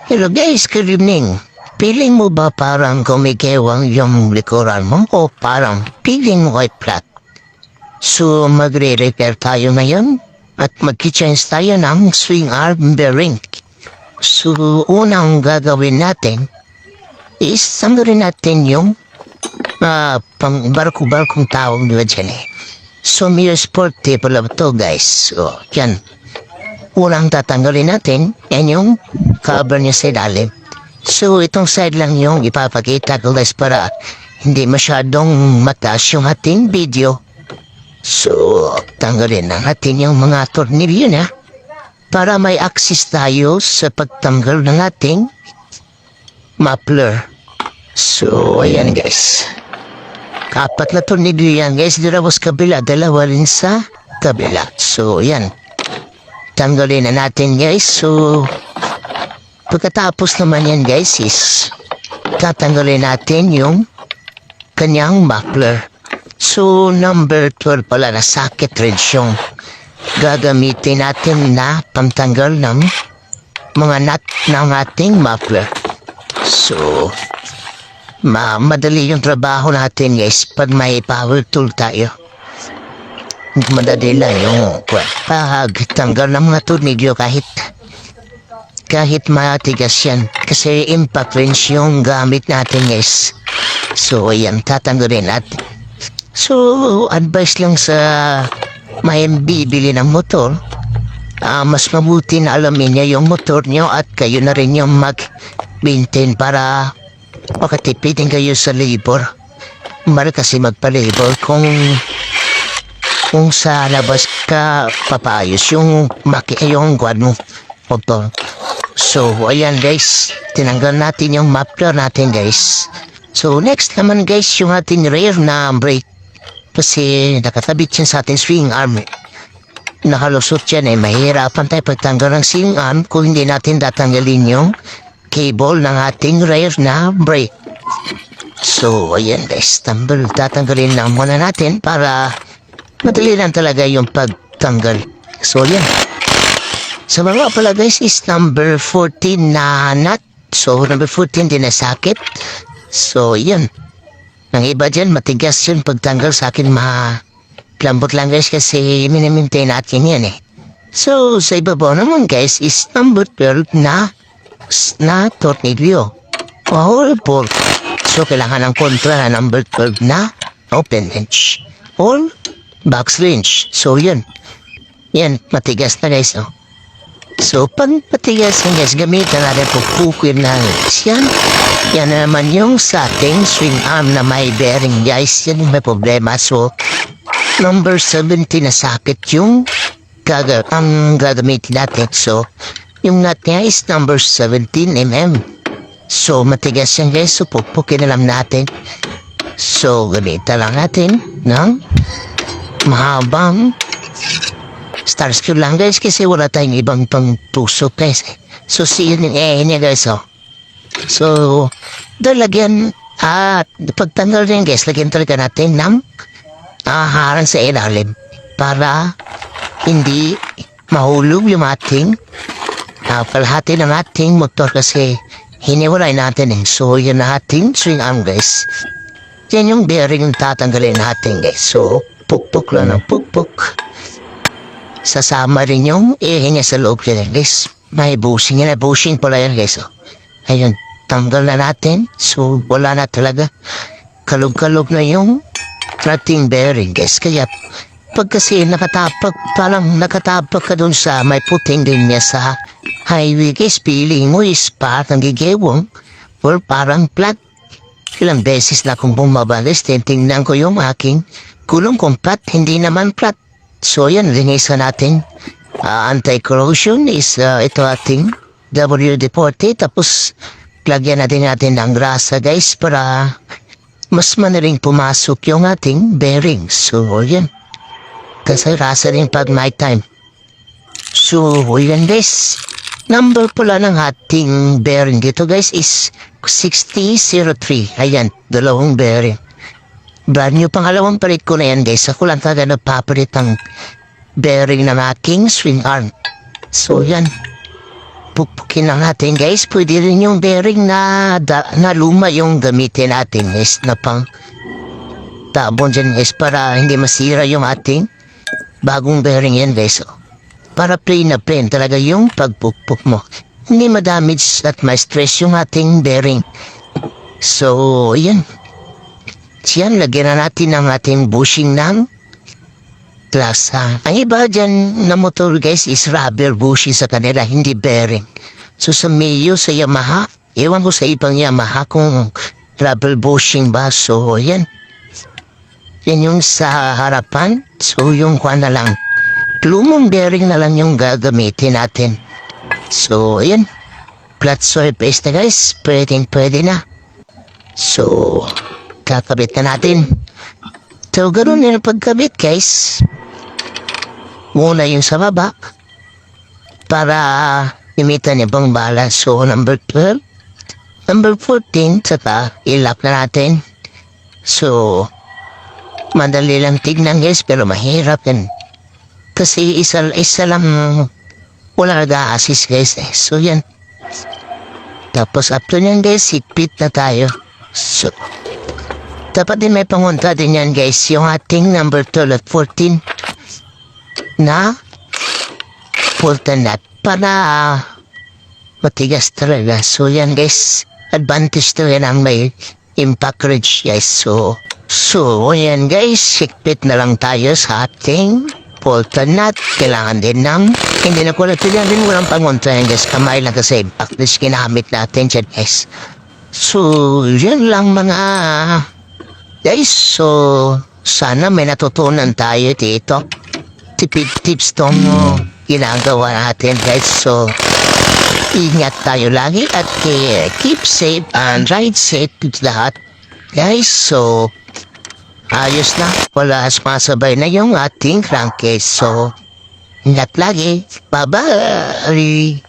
Hello guys, good evening. Feeling mo ba parang kumikewang yung likuran mo o parang feeling mo ay flat? So magre-repair tayo ngayon at mag-change tayo ng swing arm bearing. So unang gagawin natin is samarin natin yung pang barko-barkong tawag nila dyan eh. So mere sport table of to guys. So yan. Unang tatanggalin natin, yan yung cover niya sa ilalim. So, itong side lang yung ipapakita ko guys para hindi masyadong mataas yung ating video. So, tanggalin na natin yung mga tornilyo na para may access tayo sa pagtanggal ng ating muffler. So, ayan guys. Apat na tornilyo yan guys, dalawa sa kabila, dalawa rin sa kabila. So, ayan. Tanggalin na natin guys. So, pagkatapos naman yan guys is tatanggalin natin yung kanyang muffler. So, number 12 pala na socket wrench yung gagamitin natin na pantanggal ng mga nut ng ating muffler. So, madali yung trabaho natin guys pag may power tool tayo. Madali lang yung pagtanggal ng mga tornilyo kahit matigas yan. Kasi impact wrench yung gamit natin guys. So ayan, tatanggalin natin. So advice lang sa may bibili ng motor, mas mabuti na alamin niya yung motor nyo at kayo na rin yung mag-maintain para makatipid din kayo sa labor. Mara kasi magpa-labor kung sa labas ka papayos yung guard mo motor. So ayan guys, tinanggal natin yung muffler natin guys. So next naman guys yung ating rear na brake, kasi nakatabit yan sa ating swing arm. Nakalusot yan mahirapan tayo pagtanggal ng swing arm kung hindi natin tatanggalin yung cable ng ating rear na brake. So ayan guys, tatanggalin lang muna natin para madali lang talaga yung pagtanggal. So yan. Sa mga pala guys is number 14 na nut. So number 14 din na socket. So yan. Nang iba dyan matigas yun pagtanggal, sa akin lambot lang guys kasi minimaintain natin yan eh. So sa ibabaw naman guys is number 12 na tornilyo. Whole bolt. So kailangan ng kontra na number 12 na open wrench or box wrench. So yun. Yan, matigas na guys. Oh. So pag matigas na guys, gamitan natin pupukin na yan. Yan naman yung sa ating swing arm na may bearing guys. Yan yung may problema. So number 17 na socket yung gagamitin natin. So yung nut niya is number 17mm. So matigas yan guys. So pupukin na lang natin. So gamitan lang natin ng mahabang star screw lang guys kasi wala tayong ibang pang-tusok guys. So see yun niya guys oh. So lagyan pagtanggal rin guys, lagyan talaga natin ng harang sa ilalim para hindi mahulog yung ating kalahati ng ating motor kasi hiniwalay natin eh. So yun na ating swing arm guys. Yan yung bearing yung tatanggalin natin guys. So pukpuk lang ng pukpuk. Sasama rin yung niya sa loob yan guys. May bushing yan. Bushing pala yan guys. Oh. Ayun, tanggal na natin. So wala na talaga. Kalog-kalog na yung ating bearing guys. Kaya pag kasi nakatapak ka dun sa may puting din niya sa highway guys, feeling mo is parang gigewang or parang flat. Ilang beses na akong bumabalis, tingnan ko yung aking kulong kung flat, hindi naman flat. So yan, linisan natin. Anti-corrosion is ito ating WD-40. Tapos lagyan natin ng grasa guys para mas manaling pumasok yung ating bearings. So yan. Kasi rasa rin pag night time. So yan guys. Number pala ng ating bearing dito guys is 6003. Ayan, dalawang bearing. Brand new, pangalawang palit ko na yan guys. Ako lang talaga nagpapalit ang bearing ng aking swing arm. So yan. pagpukpukin na natin guys, pwede rin yung bearing na luma yung gamitin natin guys, na pang tabon dyan guys, para hindi masira yung ating bagong bearing yan guys. Para plain na plain talaga yung pagpukpuk mo. Hindi madamage at ma-stress yung ating bearing. So, yan. Yan, lagyan na natin ang ating bushing ng klasa. Ang iba dyan na motor guys is rubber bushing sa kanila, hindi bearing. So sa Mio, sa Yamaha, ewan ko sa ibang Yamaha kung rubber bushing ba. So, yan. Yan yung sa harapan. So, yung kuha na lang. Lumang bearing na lang yung gagamitin natin. So, ayan. Flat surface na guys. Pwede na. So, kakabit na natin. So, ganoon yung pagkabit guys. Muna yung sa baba. Para imitan ibang balance. So, number 12. Number 14. Saka, ilak na natin. So, madali lang tignan guys. Pero mahirap yan. Kasi isa lang wala nag-a-assist guys. So yan. Tapos after nyan guys, higpit na tayo. So, dapat din may pangunta din yan guys. Yung ating number 12 at 14 na pulled nut para matigas talaga. So yan guys, advantage to yan ang may impact wrench guys. So yan guys, higpit na lang tayo sa ating Fulton nut. Kailangan din ng hindi na ko din walang pangunta yan guys. Kamay lang kasi impact wrench ginamit natin dyan guys. So yan lang mga guys. So sana may natutunan tayo dito. Tipid tips tong ginagawa natin guys. So ingat tayo lagi at keep safe and ride safe to lahat guys. So ayos na, wala sumasabay na yung ating crankcase. So ingat lagi, bye bye.